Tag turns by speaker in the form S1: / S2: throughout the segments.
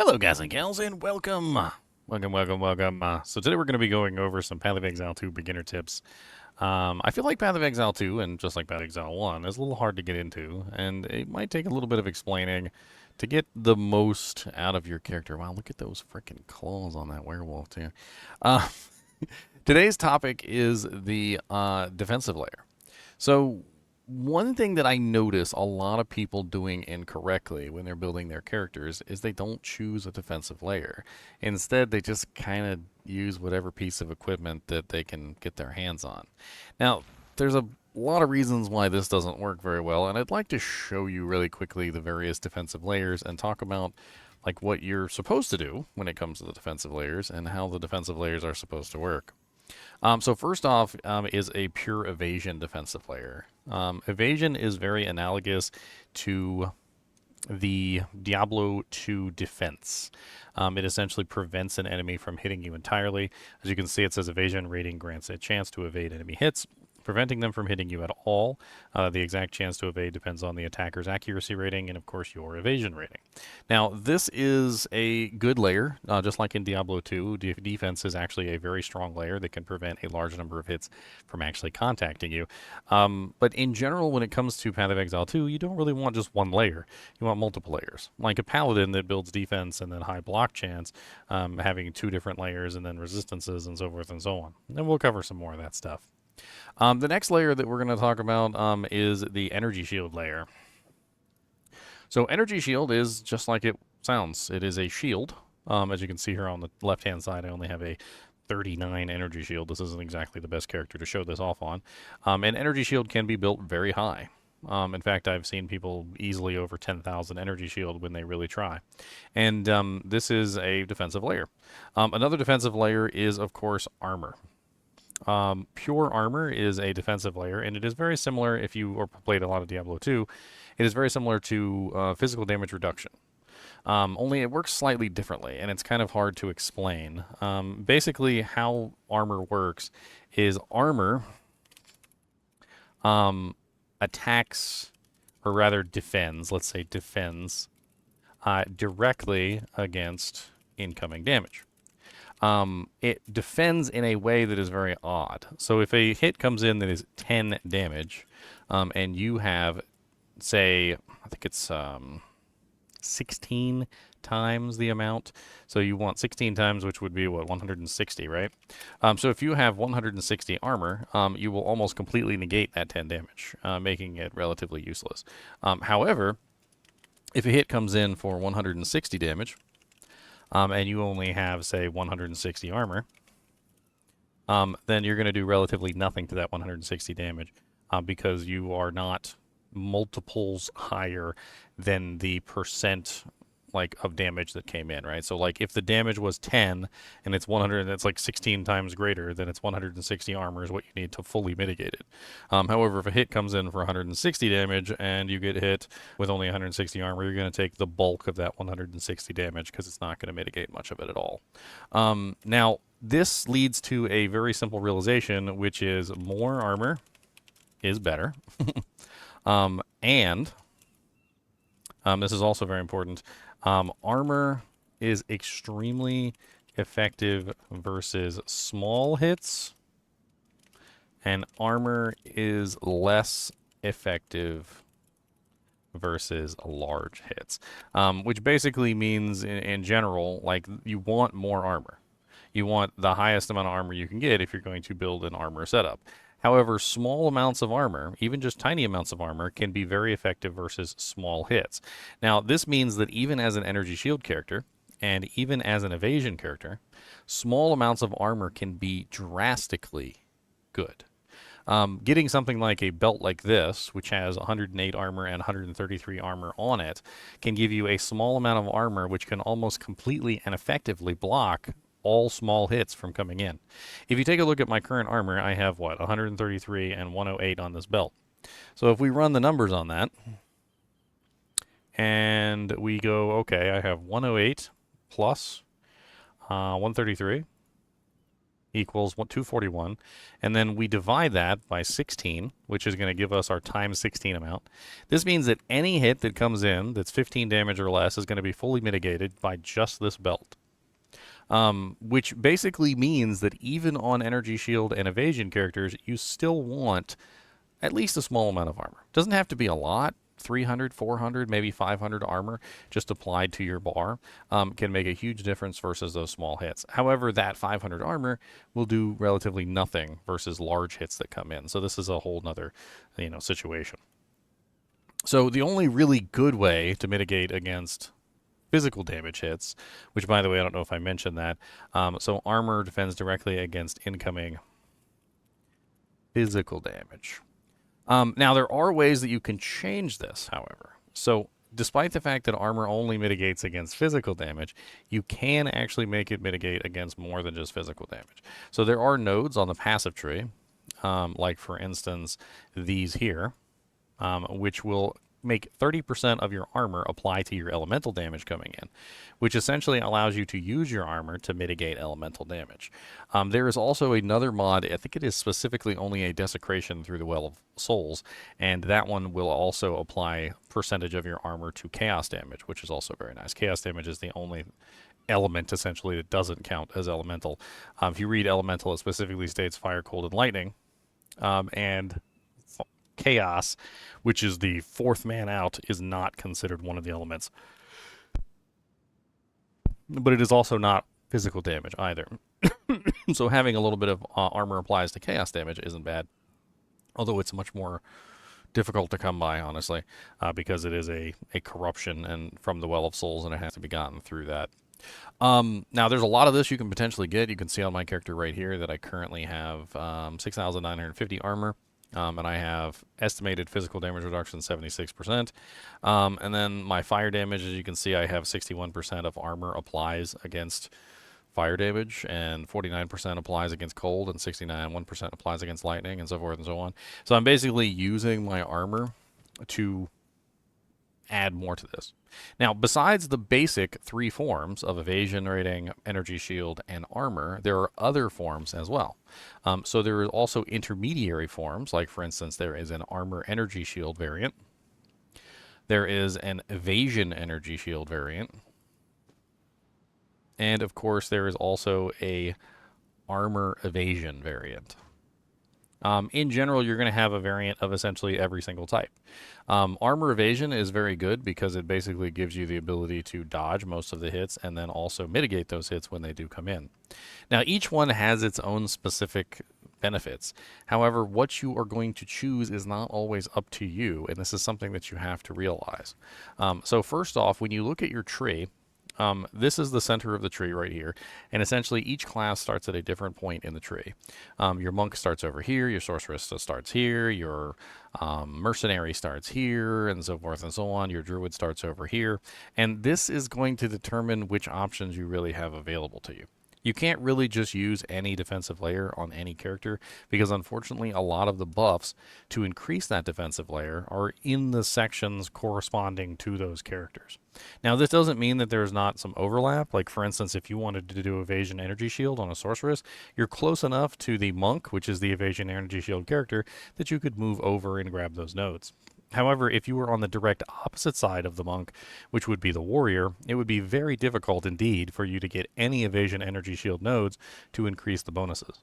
S1: Hello, guys and gals, and welcome. Welcome. So today we're going to be going over some Path of Exile 2 beginner tips. I feel like Path of Exile 2, and just like Path of Exile 1, is a little hard to get into, and it might take a little bit of explaining to get the most out of your character. Wow, look at those freaking claws on that werewolf, too. Uh, Today's topic is the defensive layer. So one thing that I notice a lot of people doing incorrectly when they're building their characters is they don't choose a defensive layer. Instead, they just kind of use whatever piece of equipment that they can get their hands on. Now, there's a lot of reasons why this doesn't work very well, and I'd like to show you really quickly the various defensive layers and talk about like what you're supposed to do when it comes to the defensive layers and how the defensive layers are supposed to work. So first off is a pure evasion defensive layer. Evasion is very analogous to the Diablo 2 defense. It essentially prevents an enemy from hitting you entirely. As you can see, it says evasion rating grants a chance to evade enemy hits, preventing them from hitting you at all. The exact chance to evade depends on the attacker's accuracy rating and, of course, your evasion rating. Now, this is a good layer, just like in Diablo 2. Defense is actually a very strong layer that can prevent a large number of hits from actually contacting you. But in general, when it comes to Path of Exile 2, you don't really want just one layer. You want multiple layers. Like a paladin that builds defense and then high block chance, having two different layers and then resistances and so forth and so on. And we'll cover some more of that stuff. The next layer that we're going to talk about is the energy shield layer. So energy shield is just like it sounds. It is a shield. As you can see here on the left-hand side, I only have a 39 energy shield. This isn't exactly the best character to show this off on. An energy shield can be built very high. In fact, I've seen people easily over 10,000 energy shield when they really try. And this is a defensive layer. Another defensive layer is, of course, armor. Pure armor is a defensive layer, and it is very similar if you played a lot of Diablo 2. It is very similar to physical damage reduction. Only it works slightly differently, and it's kind of hard to explain. Basically, how armor works is armor attacks, or rather defends, let's say defends, directly against incoming damage. It defends in a way that is very odd. So if a hit comes in that is 10 damage, and you have, say, I think it's 16 times the amount. So you want 16 times, which would be, what, 160, right? So if you have 160 armor, you will almost completely negate that 10 damage, making it relatively useless. However, if a hit comes in for 160 damage, and you only have, say, 160 armor, then you're going to do relatively nothing to that 160 damage because you are not multiples higher than the percent of damage that came in, right? So like if the damage was 10 and it's 100, that's like 16 times greater, then it's 160 armor is what you need to fully mitigate it. However, if a hit comes in for 160 damage and you get hit with only 160 armor, you're going to take the bulk of that 160 damage because it's not going to mitigate much of it at all. Now, this leads to a very simple realization, which is more armor is better. And this is also very important. Armor is extremely effective versus small hits, and armor is less effective versus large hits, which basically means in general, like, you want more armor. You want the highest amount of armor you can get if you're going to build an armor setup. However, small amounts of armor, even just tiny amounts of armor, can be very effective versus small hits. Now, this means that even as an energy shield character, and even as an evasion character, small amounts of armor can be drastically good. Getting something like a belt like this, which has 108 armor and 133 armor on it, can give you a small amount of armor which can almost completely and effectively block all small hits from coming in. If you take a look at my current armor, I have, what, 133 and 108 on this belt. So if we run the numbers on that, and we go, okay, I have 108 plus 133 equals 241, and then we divide that by 16, which is going to give us our times 16 amount. This means that any hit that comes in that's 15 damage or less is going to be fully mitigated by just this belt. Which basically means that even on energy shield and evasion characters, you still want at least a small amount of armor. Doesn't have to be a lot. 300, 400, maybe 500 armor just applied to your bar can make a huge difference versus those small hits. However, that 500 armor will do relatively nothing versus large hits that come in. So this is a whole nother, situation. So the only really good way to mitigate against physical damage hits, which by the way, I don't know if I mentioned that. So armor defends directly against incoming physical damage. Now, there are ways that you can change this, however. So, despite the fact that armor only mitigates against physical damage, you can actually make it mitigate against more than just physical damage. So, there are nodes on the passive tree, like, for instance, these here, which will make 30% of your armor apply to your elemental damage coming in, which essentially allows you to use your armor to mitigate elemental damage. There is also another mod, I think it is specifically only a desecration through the Well of Souls, and that one will also apply percentage of your armor to chaos damage, which is also very nice. Chaos damage is the only element essentially that doesn't count as elemental. If you read elemental, it specifically states fire, cold, and lightning, and chaos, which is the fourth man out, is not considered one of the elements. But it is also not physical damage either. So having a little bit of armor applies to chaos damage isn't bad. Although it's much more difficult to come by, honestly, because it is a corruption and from the Well of Souls, and it has to be gotten through that. Now, there's a lot of this you can potentially get. You can see on my character right here that I currently have 6,950 armor. And I have estimated physical damage reduction 76%. And then my fire damage, as you can see, I have 61% of armor applies against fire damage, and 49% applies against cold, and 1% applies against lightning, and so forth and so on. So I'm basically using my armor to add more to this. Now, besides the basic three forms of evasion rating, energy shield, and armor, there are other forms as well. So there are also intermediary forms, like for instance, there is an armor energy shield variant. There is an evasion energy shield variant. And of course, there is also a armor evasion variant. In general, you're going to have a variant of essentially every single type. Armor evasion is very good because it basically gives you the ability to dodge most of the hits and then also mitigate those hits when they do come in. Now, each one has its own specific benefits. However, what you are going to choose is not always up to you, and this is something that you have to realize. So first off, when you look at your tree, this is the center of the tree right here, and essentially each class starts at a different point in the tree. Your monk starts over here, your sorceress starts here, your mercenary starts here, and so forth and so on. Your druid starts over here, and this is going to determine which options you really have available to you. You can't really just use any defensive layer on any character because unfortunately a lot of the buffs to increase that defensive layer are in the sections corresponding to those characters. Now, this doesn't mean that there's not some overlap. Like, for instance, if you wanted to do Evasion Energy Shield on a sorceress, you're close enough to the monk, which is the Evasion Energy Shield character, that you could move over and grab those nodes. However, if you were on the direct opposite side of the monk, which would be the warrior, it would be very difficult indeed for you to get any evasion energy shield nodes to increase the bonuses.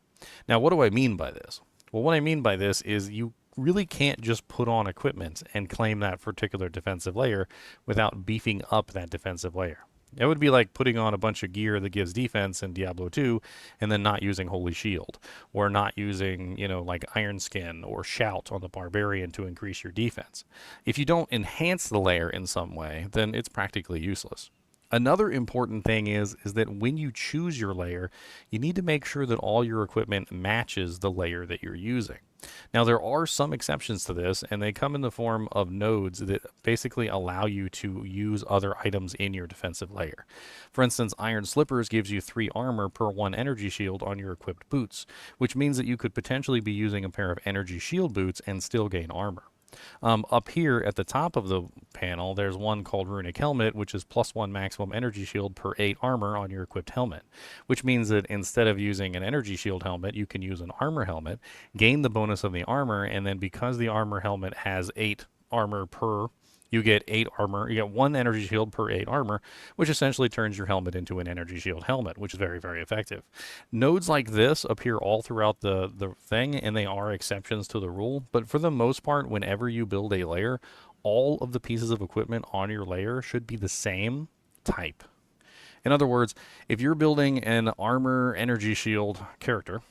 S1: Now, what do I mean by this? Well, what I mean by this is you really can't just put on equipment and claim that particular defensive layer without beefing up that defensive layer. It would be like putting on a bunch of gear that gives defense in Diablo 2 and then not using Holy Shield, or not using, like Iron Skin or Shout on the Barbarian to increase your defense. If you don't enhance the layer in some way, then it's practically useless. Another important thing is that when you choose your layer, you need to make sure that all your equipment matches the layer that you're using. Now, there are some exceptions to this, and they come in the form of nodes that basically allow you to use other items in your defensive layer. For instance, Iron Slippers gives you 3 armor per 1 energy shield on your equipped boots, which means that you could potentially be using a pair of energy shield boots and still gain armor. Up here at the top of the panel, there's one called Runic Helmet, which is +1 maximum energy shield per 8 armor on your equipped helmet, which means that instead of using an energy shield helmet, you can use an armor helmet, gain the bonus of the armor, and then because the armor helmet has 8 armor per, you get 8 armor. You get 1 energy shield per 8 armor, which essentially turns your helmet into an energy shield helmet, which is very, very effective. Nodes like this appear all throughout the thing, and they are exceptions to the rule. But for the most part, whenever you build a layer, all of the pieces of equipment on your layer should be the same type. In other words, if you're building an armor energy shield character,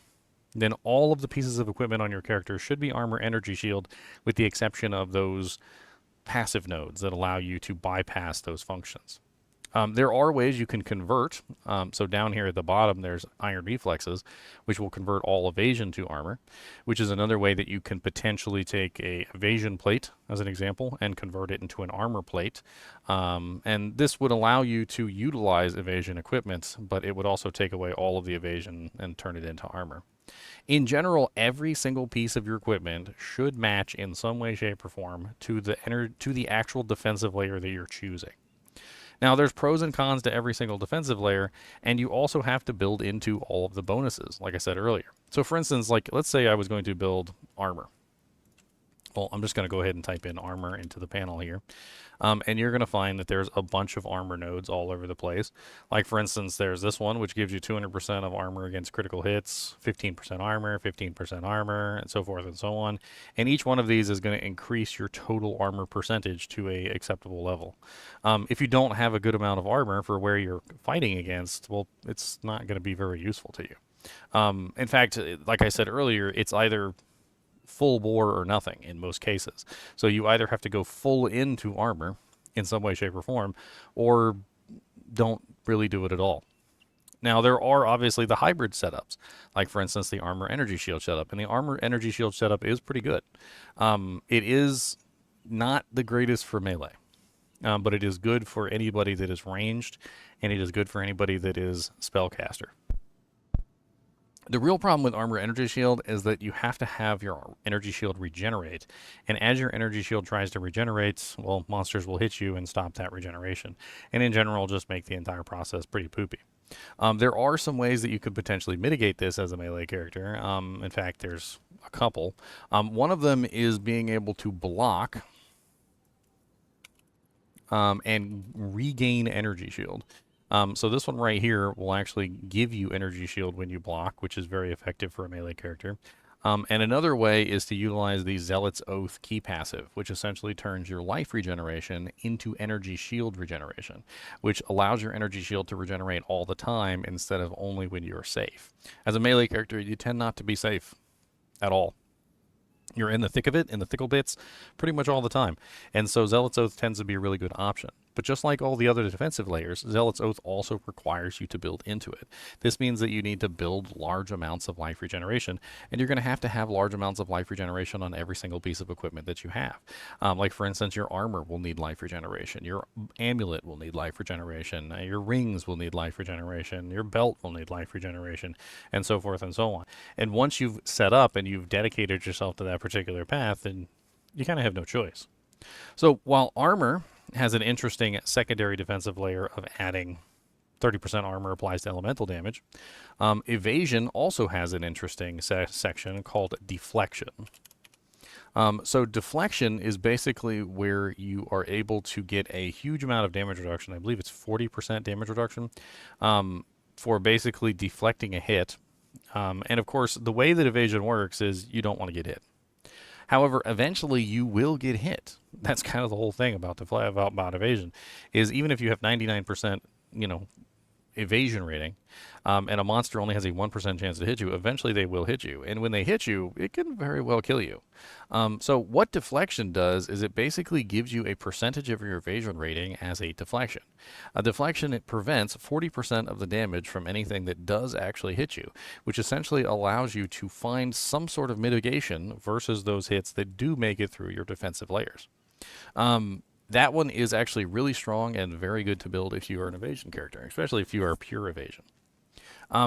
S1: then all of the pieces of equipment on your character should be armor energy shield, with the exception of those passive nodes that allow you to bypass those functions. There are ways you can convert. So down here at the bottom, there's iron reflexes, which will convert all evasion to armor, which is another way that you can potentially take a evasion plate, as an example, and convert it into an armor plate. And this would allow you to utilize evasion equipment, but it would also take away all of the evasion and turn it into armor. In general, every single piece of your equipment should match in some way, shape, or form to the actual defensive layer that you're choosing. Now, there's pros and cons to every single defensive layer, and you also have to build into all of the bonuses, like I said earlier. So, for instance, like let's say I was going to build armor. Well, I'm just going to go ahead and type in armor into the panel here. And you're going to find that there's a bunch of armor nodes all over the place. Like, for instance, there's this one, which gives you 200% of armor against critical hits, 15% armor, and so forth and so on. And each one of these is going to increase your total armor percentage to a acceptable level. If you don't have a good amount of armor for where you're fighting against, well, it's not going to be very useful to you. In fact, like I said earlier, it's either full bore or nothing in most cases. So you either have to go full into armor in some way, shape, or form, or don't really do it at all. Now, there are obviously the hybrid setups, like, for instance, the armor energy shield setup. And the armor energy shield setup is pretty good. It is not the greatest for melee, but it is good for anybody that is ranged, and it is good for anybody that is spellcaster. The real problem with armor energy shield is that you have to have your energy shield regenerate. And as your energy shield tries to regenerate, well, monsters will hit you and stop that regeneration. And in general, just make the entire process pretty poopy. There are some ways that you could potentially mitigate this as a melee character. In fact, there's a couple. One of them is being able to block and regain energy shield. So this one right here will actually give you energy shield when you block, which is very effective for a melee character. And another way is to utilize the Zealot's Oath key passive, which essentially turns your life regeneration into energy shield regeneration, which allows your energy shield to regenerate all the time instead of only when you're safe. As a melee character, you tend not to be safe at all. You're in the thick of it, in the thickle bits, pretty much all the time. And so Zealot's Oath tends to be a really good option. But just like all the other defensive layers, Zealot's Oath also requires you to build into it. This means that you need to build large amounts of life regeneration, and you're going to have large amounts of life regeneration on every single piece of equipment that you have. Like, for instance, your armor will need life regeneration, your amulet will need life regeneration, your rings will need life regeneration, your belt will need life regeneration, and so forth and so on. And once you've set up and you've dedicated yourself to that particular path, then you kind of have no choice. So while armor has an interesting secondary defensive layer of adding 30% armor applies to elemental damage, Evasion also has an interesting section called deflection. So deflection is basically where you are able to get a huge amount of damage reduction. I believe it's 40% damage reduction for basically deflecting a hit. And of course, the way that Evasion works is you don't want to get hit. However, eventually you will get hit. That's kind of the whole thing about Evasion, is even if you have 99%, evasion rating, and a monster only has a 1% chance to hit you, eventually they will hit you. And when they hit you, it can very well kill you. So what deflection does is it basically gives you a percentage of your evasion rating as a deflection. A deflection, it prevents 40% of the damage from anything that does actually hit you, which essentially allows you to find some sort of mitigation versus those hits that do make it through your defensive layers. That one is actually really strong and very good to build if you are an evasion character, especially if you are pure evasion.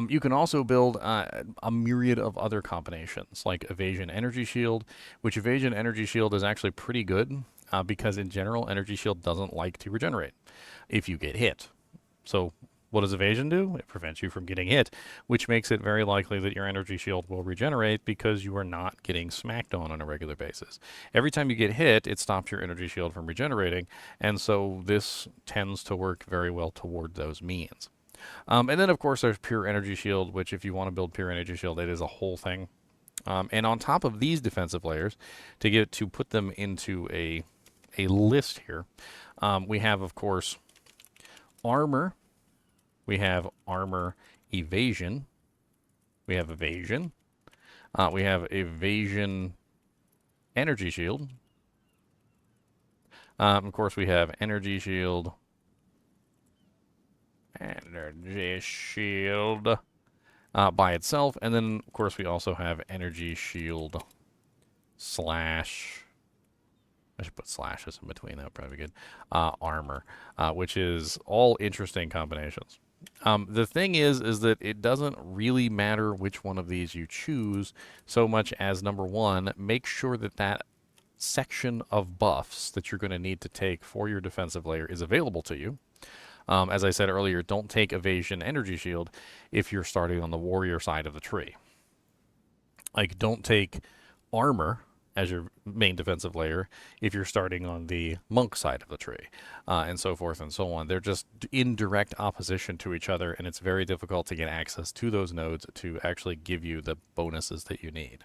S1: You can also build a myriad of other combinations, like Evasion Energy Shield, which Evasion Energy Shield is actually pretty good because, in general, Energy Shield doesn't like to regenerate if you get hit. So, what does Evasion do? It prevents you from getting hit, which makes it very likely that your Energy Shield will regenerate because you are not getting smacked on a regular basis. Every time you get hit, it stops your Energy Shield from regenerating, and so this tends to work very well toward those means. And then, of course, there's Pure Energy Shield, which, if you want to build Pure Energy Shield, it is a whole thing. And on top of these defensive layers, to put them into a list here, we have, of course, Armor. We have Armor Evasion. We have Evasion. We have Evasion Energy Shield. Of course, we have Energy Shield. Energy Shield by itself. And then, of course, we also have Energy Shield slash... I should put slashes in between. That would probably be good. Armor, which is all interesting combinations. The thing is that it doesn't really matter which one of these you choose so much as, number one, make sure that that section of buffs that you're going to need to take for your defensive layer is available to you. As I said earlier, don't take Evasion Energy Shield if you're starting on the warrior side of the tree. Like, don't take Armor as your main defensive layer if you're starting on the monk side of the tree, and so forth and so on. They're just in direct opposition to each other, and it's very difficult to get access to those nodes to actually give you the bonuses that you need.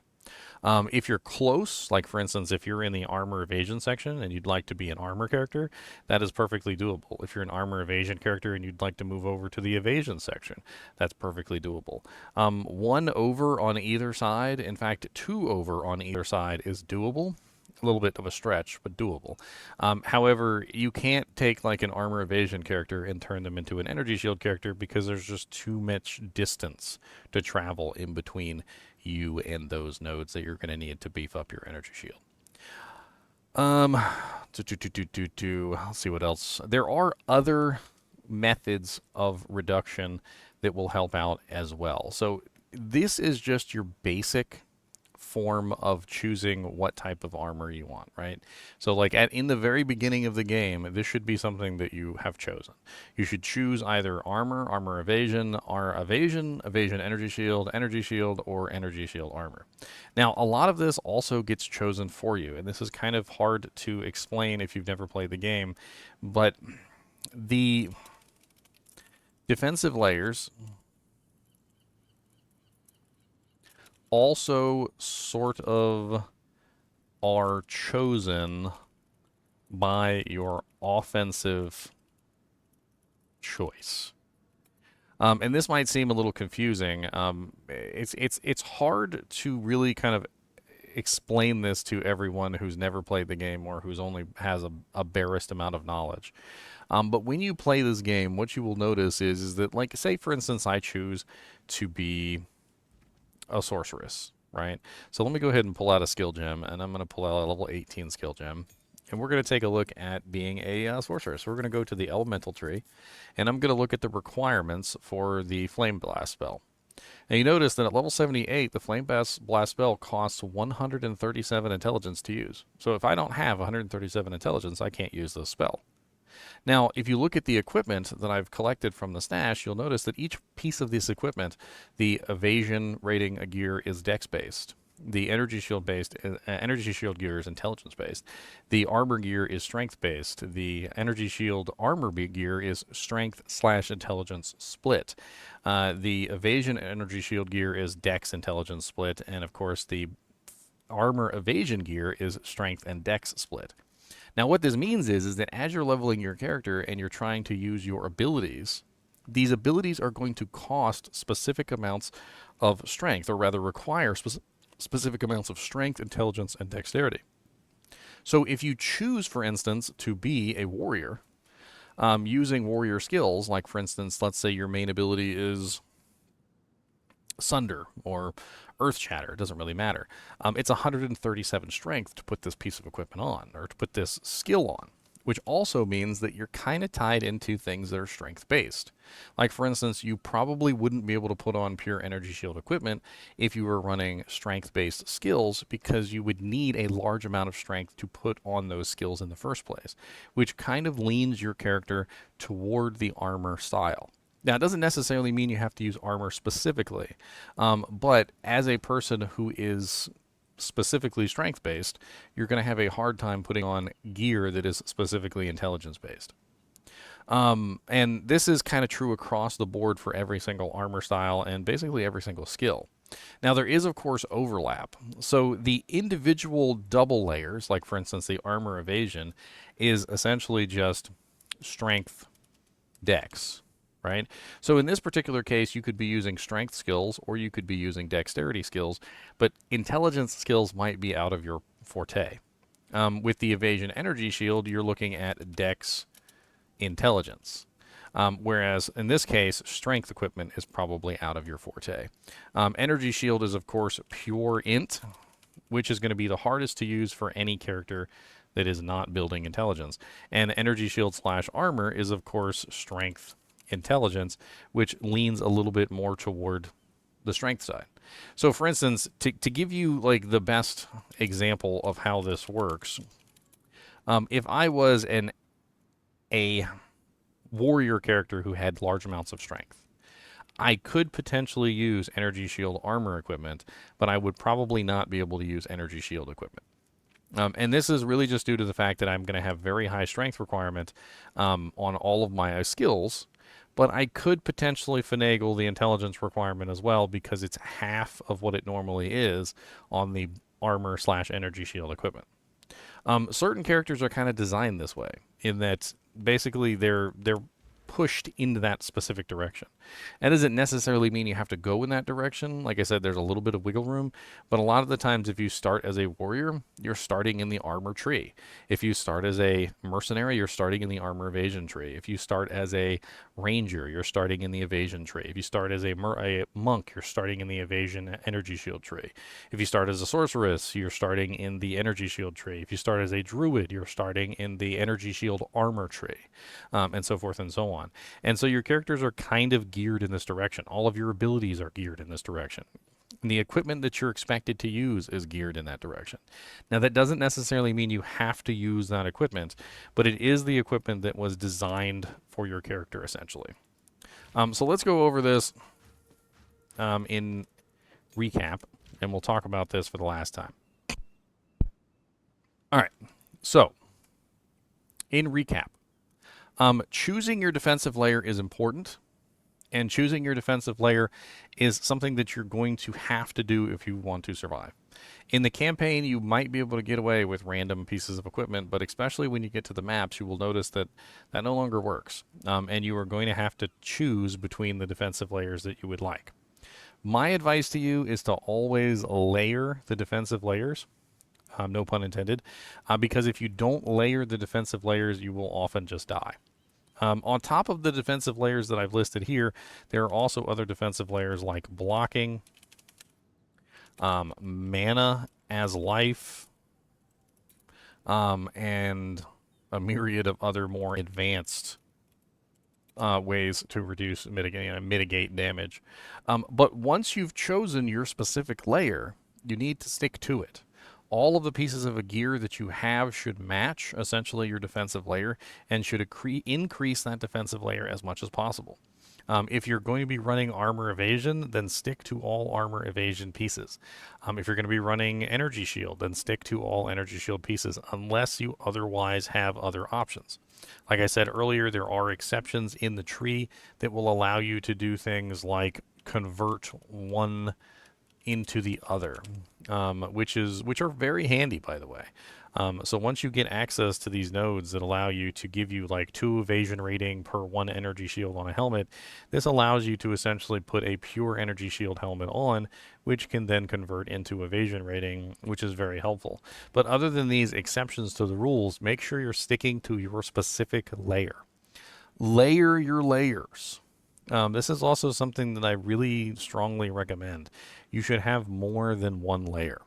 S1: If you're close, like for instance, if you're in the Armor Evasion section and you'd like to be an Armor character, that is perfectly doable. If you're an Armor Evasion character and you'd like to move over to the Evasion section, that's perfectly doable. 1 over on either side, in fact, 2 over on either side is doable. A little bit of a stretch, but doable. However, you can't take like an Armor Evasion character and turn them into an Energy Shield character because there's just too much distance to travel in between you and those nodes that you're going to need to beef up your Energy Shield. Let's see what else. There are other methods of reduction that will help out as well. So this is just your basic form of choosing what type of armor you want, right? So like in the very beginning of the game, this should be something that you have chosen. You should choose either armor, armor evasion, evasion, evasion energy shield, or energy shield armor. Now, a lot of this also gets chosen for you, and this is kind of hard to explain if you've never played the game, but the defensive layers also sort of are chosen by your offensive choice. And this might seem a little confusing. It's hard to really kind of explain this to everyone who's never played the game or who's only has a barest amount of knowledge. But when you play this game, what you will notice is that, like, say, for instance, I choose to be a sorceress, right? So let me go ahead and pull out a skill gem, and I'm going to pull out a level 18 skill gem. And we're going to take a look at being a sorceress. So we're going to go to the elemental tree, and I'm going to look at the requirements for the Flame Blast spell. Now you notice that at level 78, the Flame Blast spell costs 137 intelligence to use. So if I don't have 137 intelligence, I can't use this spell. Now, if you look at the equipment that I've collected from the stash, you'll notice that each piece of this equipment, the evasion rating gear is dex-based. The energy shield gear is intelligence based. The armor gear is strength based. The energy shield armor gear is strength/intelligence split. The evasion energy shield gear is dex intelligence split, and of course the armor evasion gear is strength and dex split. Now what this means is that as you're leveling your character and you're trying to use your abilities, these abilities are going to cost specific amounts of strength, or rather require specific amounts of strength, intelligence, and dexterity. So if you choose, for instance, to be a warrior, using warrior skills, like for instance, let's say your main ability is Sunder or Earth Shatter, it doesn't really matter. It's 137 strength to put this piece of equipment on, or to put this skill on. which also means that you're kind of tied into things that are strength based. Like, for instance, you probably wouldn't be able to put on pure energy shield equipment if you were running strength based skills, because you would need a large amount of strength to put on those skills in the first place, which kind of leans your character toward the armor style. Now, it doesn't necessarily mean you have to use armor specifically, but as a person who is specifically strength based, you're going to have a hard time putting on gear that is specifically intelligence based. And this is kind of true across the board for every single armor style and basically every single skill. Now, there is, of course, overlap. So the individual double layers, like for instance, the armor evasion, is essentially just strength dex, right? So in this particular case, you could be using strength skills or you could be using dexterity skills, but intelligence skills might be out of your forte. With the evasion energy shield, you're looking at dex intelligence. Whereas in this case, strength equipment is probably out of your forte. Energy shield is, of course, pure int, which is going to be the hardest to use for any character that is not building intelligence. And energy shield slash armor is, of course, strength intelligence, which leans a little bit more toward the strength side. So, for instance, to give you like the best example of how this works, if I was a warrior character who had large amounts of strength, I could potentially use energy shield armor equipment, but I would probably not be able to use energy shield equipment. And this is really just due to the fact that I'm going to have very high strength requirement on all of my skills, but I could potentially finagle the intelligence requirement as well, because it's half of what it normally is on the armor slash energy shield equipment. Certain characters are kind of designed this way, in that basically they're pushed into that specific direction. That doesn't necessarily mean you have to go in that direction. Like I said, there's a little bit of wiggle room, but a lot of the times if you start as a warrior, you're starting in the armor tree. If you start as a mercenary, you're starting in the armor evasion tree. If you start as a ranger, you're starting in the evasion tree. If you start as a monk, you're starting in the evasion energy shield tree. If you start as a sorceress, you're starting in the energy shield tree. If you start as a druid, you're starting in the energy shield armor tree, and so forth and so on. And so your characters are kind of geared in this direction. All of your abilities are geared in this direction. And the equipment that you're expected to use is geared in that direction. Now, that doesn't necessarily mean you have to use that equipment, but it is the equipment that was designed for your character, essentially. So let's go over this in recap, and we'll talk about this for the last time. All right. So, in recap, choosing your defensive layer is important, and choosing your defensive layer is something that you're going to have to do if you want to survive. In the campaign, you might be able to get away with random pieces of equipment, but especially when you get to the maps, you will notice that that no longer works, and you are going to have to choose between the defensive layers that you would like. My advice to you is to always layer the defensive layers. No pun intended, because if you don't layer the defensive layers, you will often just die. On top of the defensive layers that I've listed here, there are also other defensive layers like blocking, mana as life, and a myriad of other more advanced ways to reduce mitigate damage. But once you've chosen your specific layer, you need to stick to it. All of the pieces of a gear that you have should match essentially your defensive layer and should increase that defensive layer as much as possible. If you're going to be running armor evasion, then stick to all armor evasion pieces. If you're going to be running energy shield, then stick to all energy shield pieces unless you otherwise have other options. Like I said earlier, there are exceptions in the tree that will allow you to do things like convert one into the other, which are very handy, by the way. So once you get access to these nodes that allow you to give you like 2 evasion rating per 1 energy shield on a helmet, this allows you to essentially put a pure energy shield helmet on, which can then convert into evasion rating, which is very helpful. But other than these exceptions to the rules, make sure you're sticking to your specific layer. Layer your layers. This is also something that I really strongly recommend. You should have more than one layer.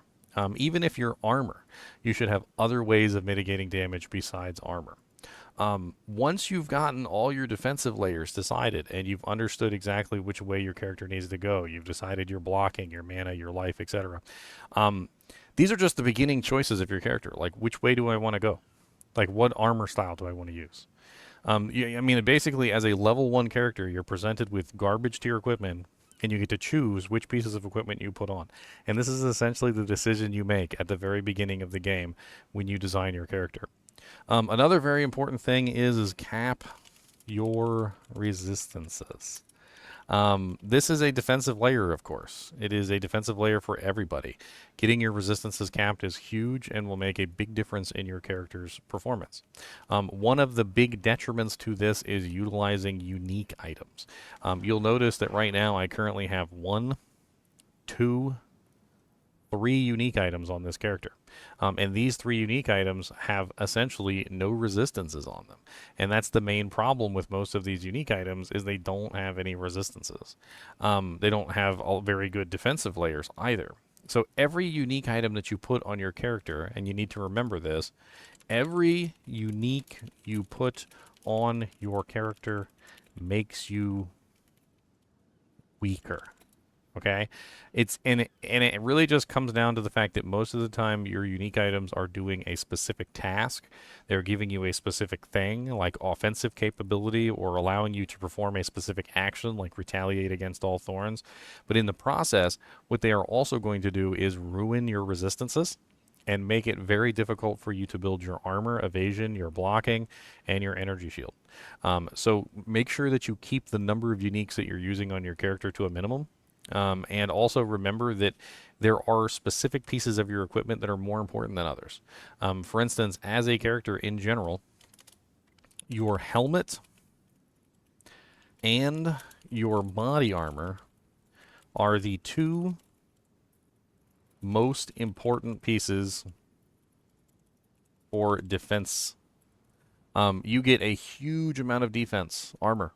S1: Even if you're armor, you should have other ways of mitigating damage besides armor. Once you've gotten all your defensive layers decided and you've understood exactly which way your character needs to go, you've decided your blocking, your mana, your life, etc. Um, these are just the beginning choices of your character. Like, which way do I want to go? Like, what armor style do I want to use? I mean, basically, as a level 1 character, you're presented with garbage tier equipment, and you get to choose which pieces of equipment you put on. And this is essentially the decision you make at the very beginning of the game when you design your character. Another very important thing is cap your resistances. This is a defensive layer, of course. It is a defensive layer for everybody. Getting your resistances capped is huge and will make a big difference in your character's performance. One of the big detriments to this is utilizing unique items. You'll notice that right now I currently have 1, 2, 3 unique items on this character. And these 3 unique items have essentially no resistances on them. And that's the main problem with most of these unique items is they don't have any resistances. They don't have all very good defensive layers either. So every unique item that you put on your character, and you need to remember this, every unique you put on your character makes you weaker. Okay, it really just comes down to the fact that most of the time your unique items are doing a specific task. They're giving you a specific thing like offensive capability or allowing you to perform a specific action like retaliate against all thorns. But in the process, what they are also going to do is ruin your resistances and make it very difficult for you to build your armor, evasion, your blocking, and your energy shield. So make sure that you keep the number of uniques that you're using on your character to a minimum. And also remember that there are specific pieces of your equipment that are more important than others. For instance, as a character in general, your helmet and your body armor are the 2 most important pieces for defense. You get a huge amount of defense armor,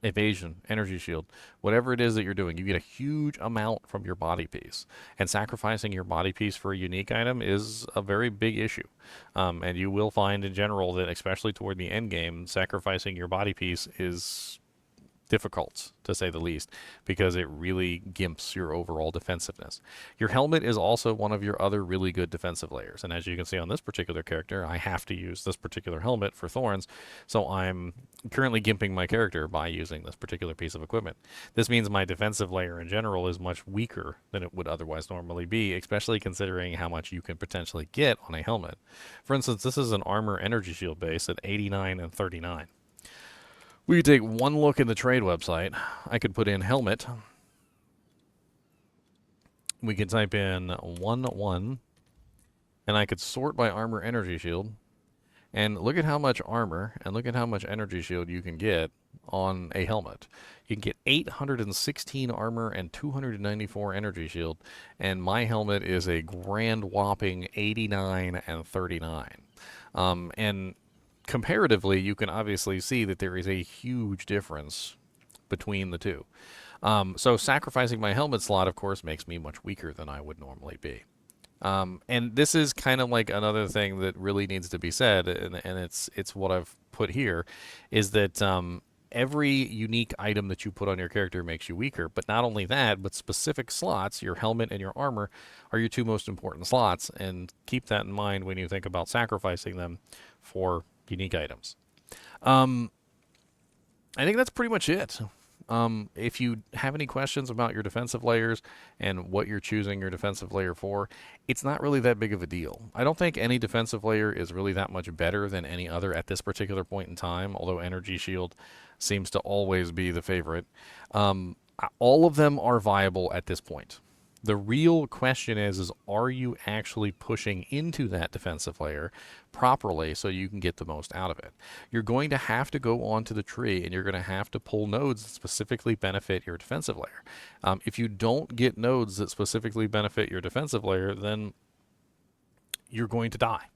S1: evasion, energy shield, whatever it is that you're doing, you get a huge amount from your body piece. And sacrificing your body piece for a unique item is a very big issue. And you will find in general that, especially toward the end game, sacrificing your body piece is difficult, to say the least, because it really gimps your overall defensiveness. Your helmet is also one of your other really good defensive layers, and as you can see on this particular character, I have to use this particular helmet for thorns, so I'm currently gimping my character by using this particular piece of equipment. This means my defensive layer in general is much weaker than it would otherwise normally be, especially considering how much you can potentially get on a helmet. For instance, this is an armor energy shield base at 89 and 39. We could take one look in the trade website. I could put in helmet. We could type in 1-1, and I could sort by armor energy shield. And look at how much armor and look at how much energy shield you can get on a helmet. You can get 816 armor and 294 energy shield, and my helmet is a grand whopping 89 and 39. And comparatively, you can obviously see that there is a huge difference between the two. So sacrificing my helmet slot, of course, makes me much weaker than I would normally be. And this is kind of like another thing that really needs to be said, and it's what I've put here, is that every unique item that you put on your character makes you weaker. But not only that, but specific slots, your helmet and your armor, are your 2 most important slots, and keep that in mind when you think about sacrificing them for unique items. I think that's pretty much it. If you have any questions about your defensive layers and what you're choosing your defensive layer for, it's not really that big of a deal. I don't think any defensive layer is really that much better than any other at this particular point in time, although Energy Shield seems to always be the favorite. All of them are viable at this point. The real question is are you actually pushing into that defensive layer properly so you can get the most out of it? You're going to have to go onto the tree and you're going to have to pull nodes that specifically benefit your defensive layer. If you don't get nodes that specifically benefit your defensive layer, then you're going to die.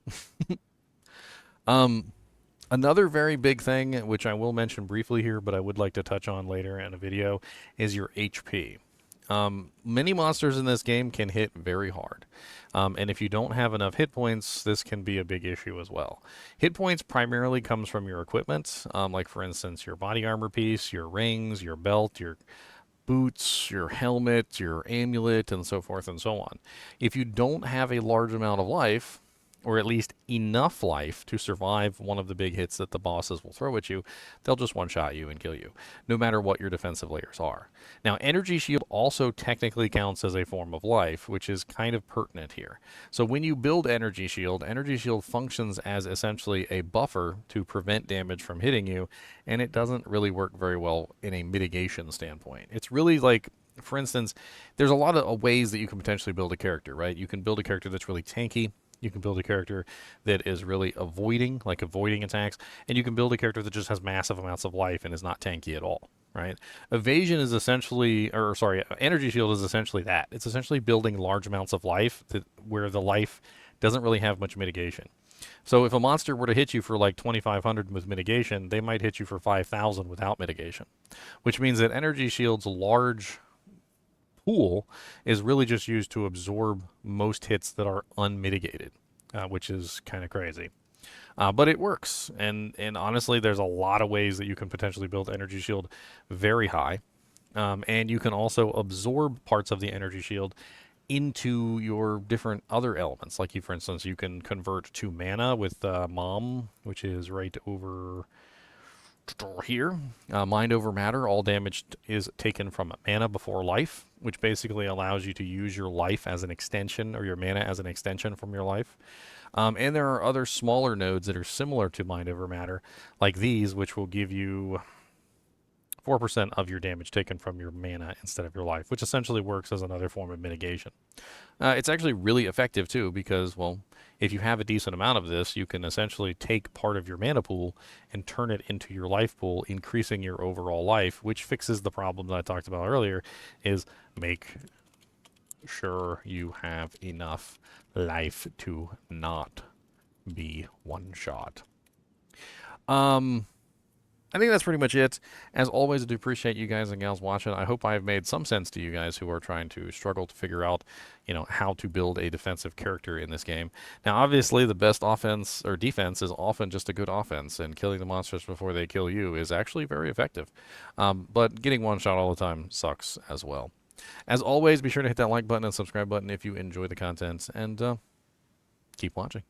S1: Another very big thing, which I will mention briefly here, but I would like to touch on later in a video, is your HP. Many monsters in this game can hit very hard. And if you don't have enough hit points, this can be a big issue as well. Hit points primarily comes from your equipment, like for instance, your body armor piece, your rings, your belt, your boots, your helmet, your amulet, and so forth and so on. If you don't have a large amount of life, or at least enough life to survive one of the big hits that the bosses will throw at you, they'll just one-shot you and kill you, no matter what your defensive layers are. Now, Energy Shield also technically counts as a form of life, which is kind of pertinent here. So when you build Energy Shield functions as essentially a buffer to prevent damage from hitting you, and it doesn't really work very well in a mitigation standpoint. It's really like, for instance, there's a lot of ways that you can potentially build a character, right? You can build a character that's really tanky. You can build a character that is really avoiding attacks, and you can build a character that just has massive amounts of life and is not tanky at all, right? Evasion is essentially, or sorry, Energy Shield is essentially that. It's essentially building large amounts of life where the life doesn't really have much mitigation. So if a monster were to hit you for like 2,500 with mitigation, they might hit you for 5,000 without mitigation, which means that Energy Shield's large pool is really just used to absorb most hits that are unmitigated, which is kind of crazy. But it works, and honestly, there's a lot of ways that you can potentially build Energy Shield very high, and you can also absorb parts of the Energy Shield into your different other elements. Like, for instance, you can convert to mana with Mom, which is right over here. Mind over matter, all damage is taken from mana before life, which basically allows you to use your life as an extension, or your mana as an extension from your life. And there are other smaller nodes that are similar to mind over matter, like these, which will give you 4% of your damage taken from your mana instead of your life, which essentially works as another form of mitigation. It's actually really effective too, because, well, if you have a decent amount of this, you can essentially take part of your mana pool and turn it into your life pool, increasing your overall life, which fixes the problem that I talked about earlier, is make sure you have enough life to not be one shot. I think that's pretty much it. As always, I do appreciate you guys and gals watching. I hope I've made some sense to you guys who are trying to struggle to figure out, how to build a defensive character in this game. Now, obviously, the best offense or defense is often just a good offense, and killing the monsters before they kill you is actually very effective. But getting one shot all the time sucks as well. As always, be sure to hit that like button and subscribe button if you enjoy the content, and keep watching.